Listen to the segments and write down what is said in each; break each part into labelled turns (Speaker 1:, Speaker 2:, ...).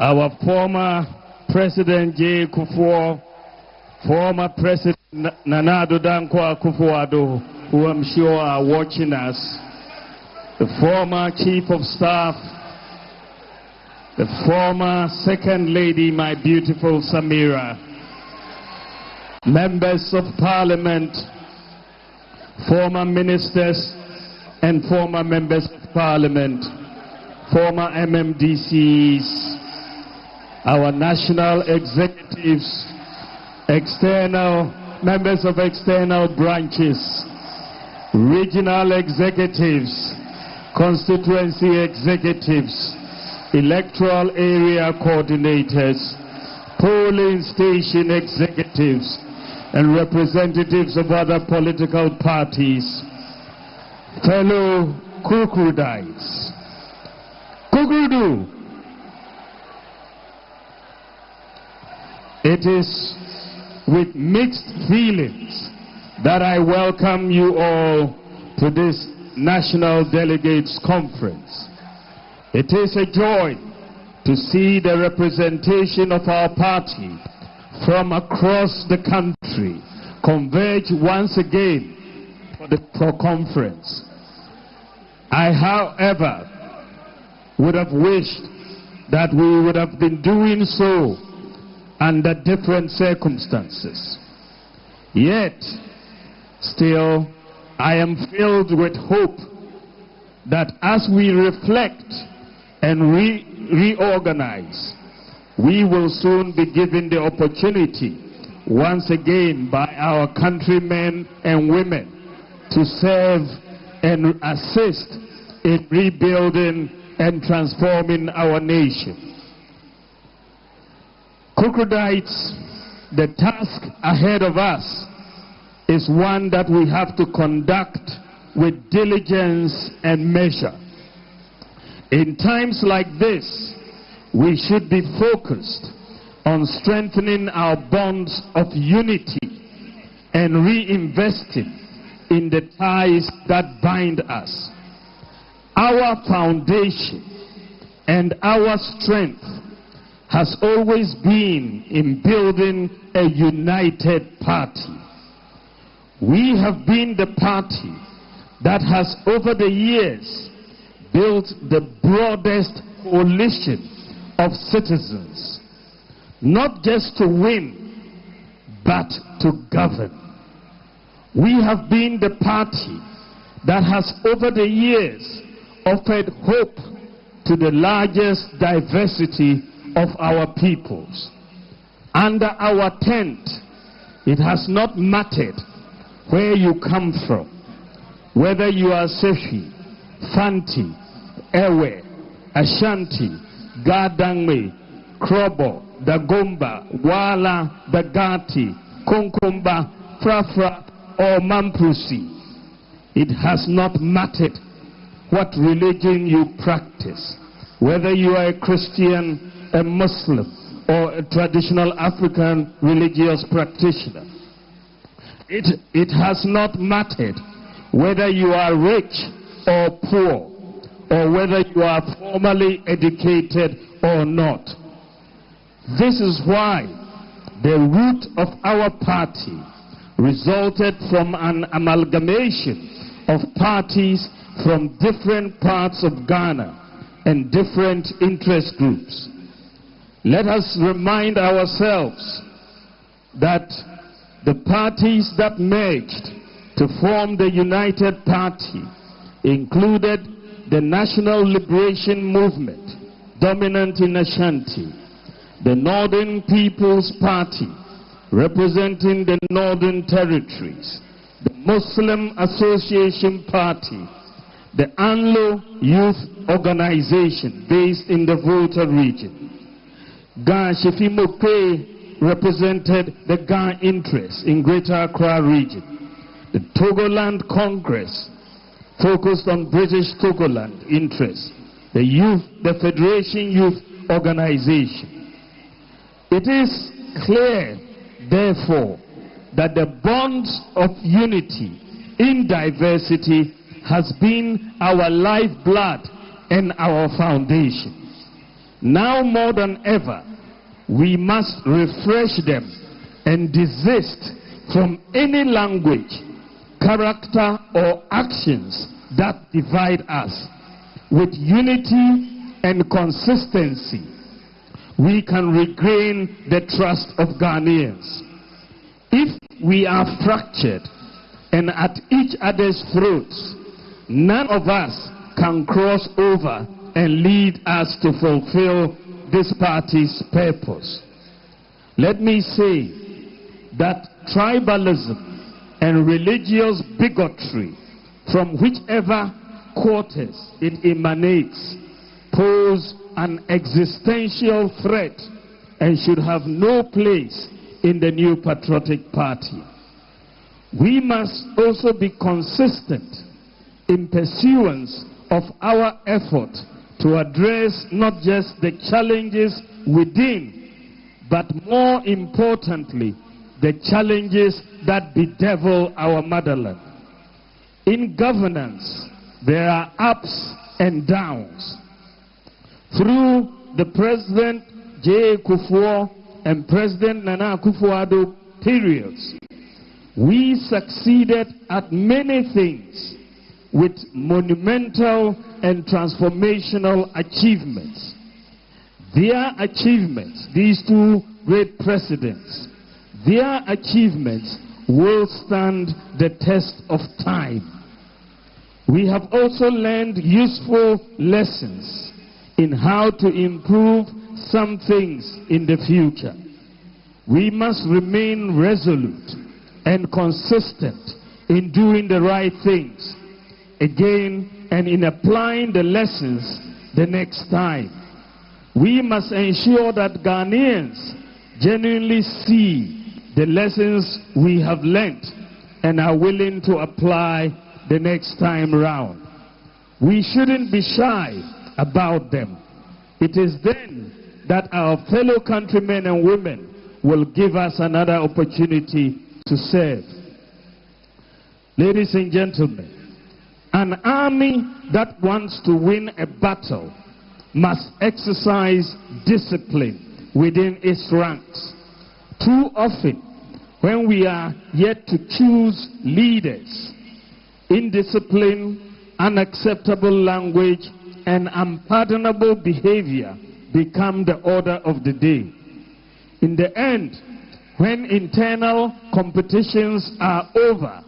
Speaker 1: Our former President J. Kufuor, former President Nana Addo Dankwa Akufo-Addo, who I'm sure are watching us, the former Chief of Staff, the former Second Lady, my beautiful Samira, members of Parliament, former ministers and former members of Parliament, former MMDCs, our national executives, external members of external branches, regional executives, constituency executives, electoral area coordinators, polling station executives, and representatives of other political parties, fellow crocodiles. Kukudu. It is with mixed feelings that I welcome you all to this National Delegates Conference. It is a joy to see the representation of our party from across the country converge once again for conference. I, however, would have wished that we would have been doing so under different circumstances. Yet, still, I am filled with hope that as we reflect and reorganize, we will soon be given the opportunity once again by our countrymen and women to serve and assist in rebuilding and transforming our nation. Crocodiles, the task ahead of us is one that we have to conduct with diligence and measure. In times like this, we should be focused on strengthening our bonds of unity and reinvesting in the ties that bind us. Our foundation and our strength has always been in building a united party. We have been the party that has over the years built the broadest coalition of citizens, not just to win, but to govern. We have been the party that has over the years offered hope to the largest diversity of our peoples. Under our tent, it has not mattered where you come from, whether you are Sefi, Fanti, Ewe, Ashanti, Gadangme, Krobo, Dagomba, Wala, Dagati, Konkomba, Frafra, or Mamprusi. It has not mattered what religion you practice, whether you are a Christian, a Muslim, or a traditional African religious practitioner. It has not mattered whether you are rich or poor, or whether you are formally educated or not. This is why the root of our party resulted from an amalgamation of parties from different parts of Ghana and different interest groups. Let us remind ourselves that the parties that merged to form the United Party included the National Liberation Movement, dominant in Ashanti, the Northern People's Party, representing the Northern Territories, the Muslim Association Party, the Anglo Youth Organization based in the Volta region. Gan Shefimoke represented the Gan interests in Greater Accra region. The Togoland Congress focused on British Togoland interests. The Federation Youth Organization. It is clear, therefore, that the bonds of unity in diversity has been our lifeblood and our foundation. Now more than ever, we must refresh them and desist from any language, character, or actions that divide us. With unity and consistency, we can regain the trust of Ghanaians. If we are fractured and at each other's throats, none of us can cross over and lead us to fulfill this party's purpose. Let me say that tribalism and religious bigotry, from whichever quarters it emanates, pose an existential threat and should have no place in the new patriotic party. We must also be consistent in pursuance of our effort to address not just the challenges within, but more importantly, the challenges that bedevil our motherland. In governance, there are ups and downs. Through the President J. Kufuor and President Nana Akufo-Addo periods, we succeeded at many things with monumental and transformational achievements. Their achievements, these two great presidents, their achievements will stand the test of time. We have also learned useful lessons in how to improve some things in the future. We must remain resolute and consistent in doing the right things again and in applying the lessons the next time. We must ensure that Ghanaians genuinely see the lessons we have learnt and are willing to apply the next time round. We shouldn't be shy about them. It is then that our fellow countrymen and women will give us another opportunity to serve. Ladies and gentlemen, an army that wants to win a battle must exercise discipline within its ranks. Too often, when we are yet to choose leaders, indiscipline, unacceptable language, and unpardonable behavior become the order of the day. In the end, when internal competitions are over,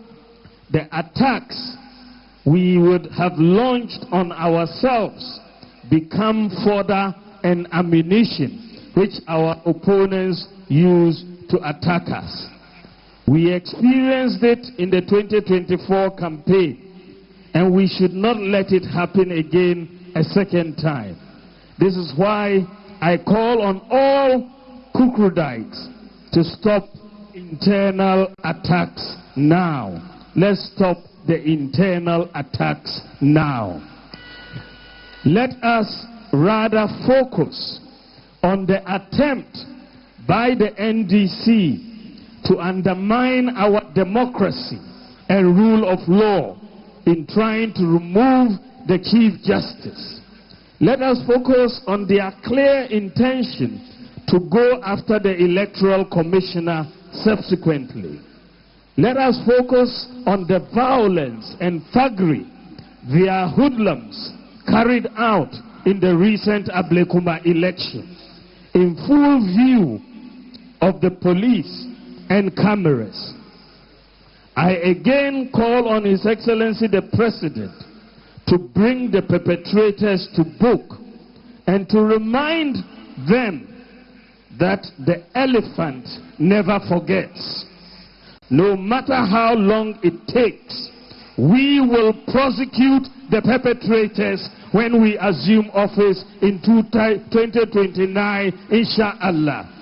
Speaker 1: the attacks we would have launched on ourselves become fodder and ammunition which our opponents use to attack us. We experienced it in the 2024 campaign, and we should not let it happen again a second time. This is why I call on all Kukrudites to stop internal attacks now. Let's stop the internal attacks now. Let us rather focus on the attempt by the NDC to undermine our democracy and rule of law in trying to remove the Chief Justice. Let us focus on their clear intention to go after the Electoral Commissioner subsequently. Let us focus on the violence and thuggery their hoodlums carried out in the recent Ablekuma election, in full view of the police and cameras. I again call on His Excellency the President to bring the perpetrators to book and to remind them that the elephant never forgets. No matter how long it takes, we will prosecute the perpetrators when we assume office in 2029, inshallah.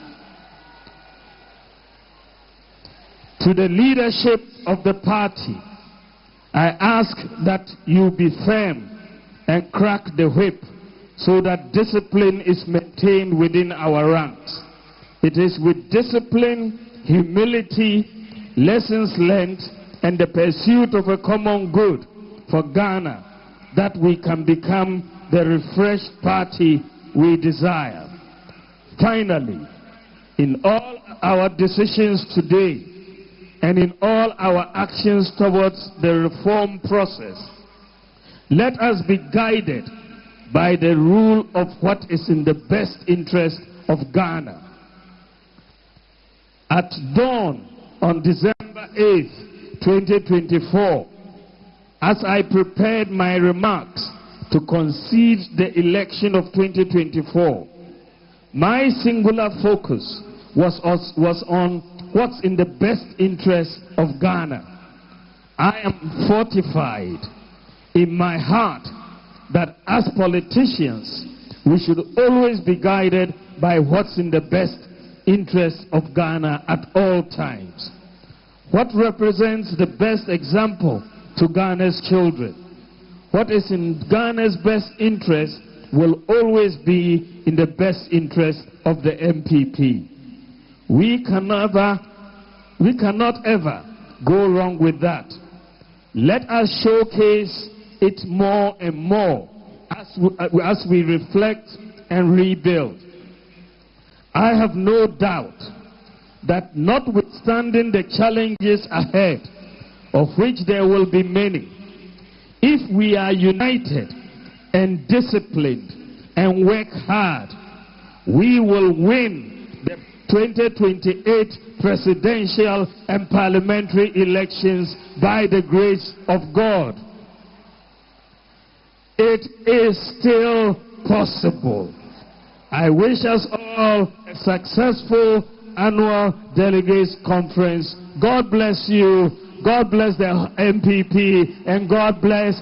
Speaker 1: To the leadership of the party, I ask that you be firm and crack the whip so that discipline is maintained within our ranks. It is with discipline, humility, lessons learned, and the pursuit of a common good for Ghana that we can become the refreshed party we desire. Finally, in all our decisions today and in all our actions towards the reform process, let us be guided by the rule of what is in the best interest of Ghana. At dawn on December 8th, 2024, as I prepared my remarks to concede the election of 2024, my singular focus was on what's in the best interest of Ghana. I am fortified in my heart that as politicians, we should always be guided by what's in the best interest of Ghana at all times. What represents the best example to Ghana's children? What is in Ghana's best interest will always be in the best interest of the MPP. We cannot ever go wrong with that. Let us showcase it more and more as we reflect and rebuild. I have no doubt that notwithstanding the challenges ahead, of which there will be many, if we are united and disciplined and work hard, we will win the 2028 presidential and parliamentary elections by the grace of God. It is still possible. I wish us all a successful annual delegates conference. God bless you. God bless the MPP, and God bless